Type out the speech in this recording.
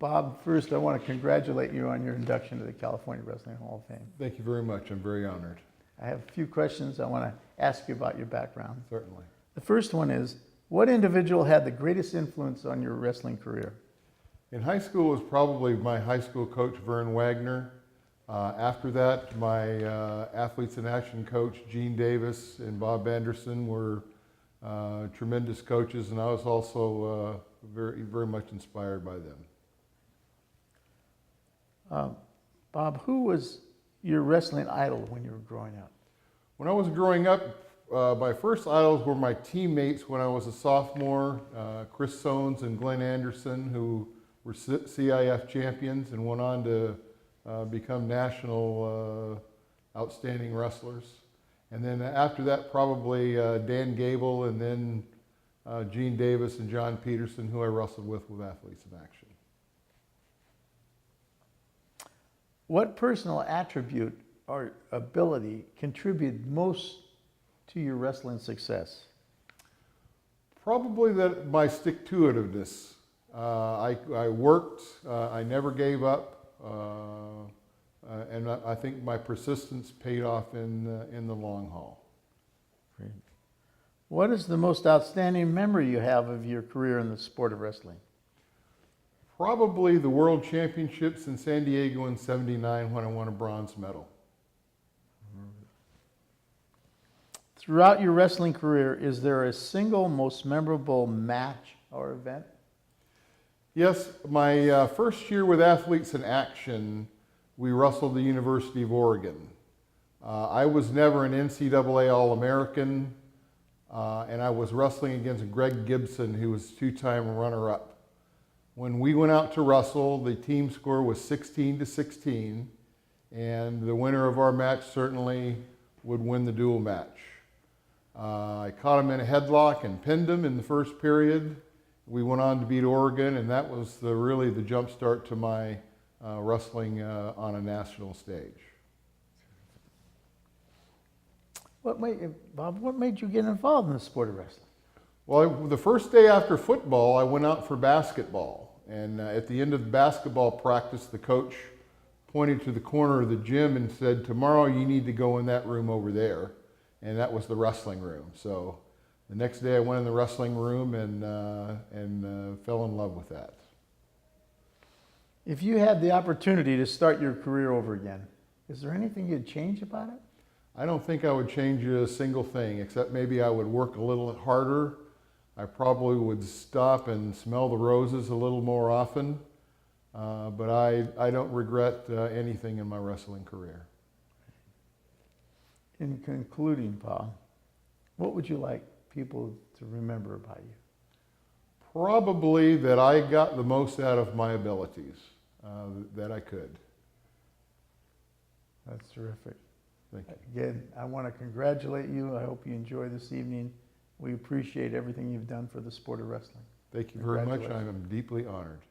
Bob, first I want to congratulate you on your induction to the California Wrestling Hall of Fame. Thank you very much. I'm very honored. I have a few questions I want to ask you about your background. Certainly. The first one is, what individual had the greatest influence on your wrestling career? In high school, it was probably my high school coach, Vern Wagner. After that, my Athletes in Action coach, Gene Davis and Bob Anderson, were tremendous coaches, and I was also very much inspired by them. Bob, who was your wrestling idol when you were growing up? When I was growing up, my first idols were my teammates when I was a sophomore, Chris Sones and Glenn Anderson, who were CIF champions and went on to become national outstanding wrestlers. And then after that, probably Dan Gable, and then Gene Davis and John Peterson, who I wrestled with Athletes in Action. What personal attribute or ability contributed most to your wrestling success? Probably that my stick-to-itiveness. I worked, I never gave up, and I think my persistence paid off in the long haul. Great. What is the most outstanding memory you have of your career in the sport of wrestling? Probably the World Championships in San Diego in '79 when I won a bronze medal. Throughout your wrestling career, is there a single most memorable match or event? Yes, my first year with Athletes in Action, we wrestled the University of Oregon. I was never an NCAA All-American, and I was wrestling against Greg Gibson, who was two-time runner-up. When we went out to wrestle, the team score was 16-16, and the winner of our match certainly would win the dual match. I caught him in a headlock and pinned him in the first period. We went on to beat Oregon, and that was really the jump start to my wrestling on a national stage. Bob, what made you get involved in the sport of wrestling? Well, the first day after football, I went out for basketball. And at the end of the basketball practice, the coach pointed to the corner of the gym and said, "Tomorrow you need to go in that room over there." And that was the wrestling room. So the next day I went in the wrestling room and fell in love with that. If you had the opportunity to start your career over again, is there anything you'd change about it? I don't think I would change a single thing, except maybe I would work a little harder. I probably would stop and smell the roses a little more often, but I don't regret anything in my wrestling career. In concluding, Bob, what would you like people to remember about you? Probably that I got the most out of my abilities that I could. That's terrific. Thank you. Again, I want to congratulate you. I hope you enjoy this evening. We appreciate everything you've done for the sport of wrestling. Thank you very much. I am deeply honored.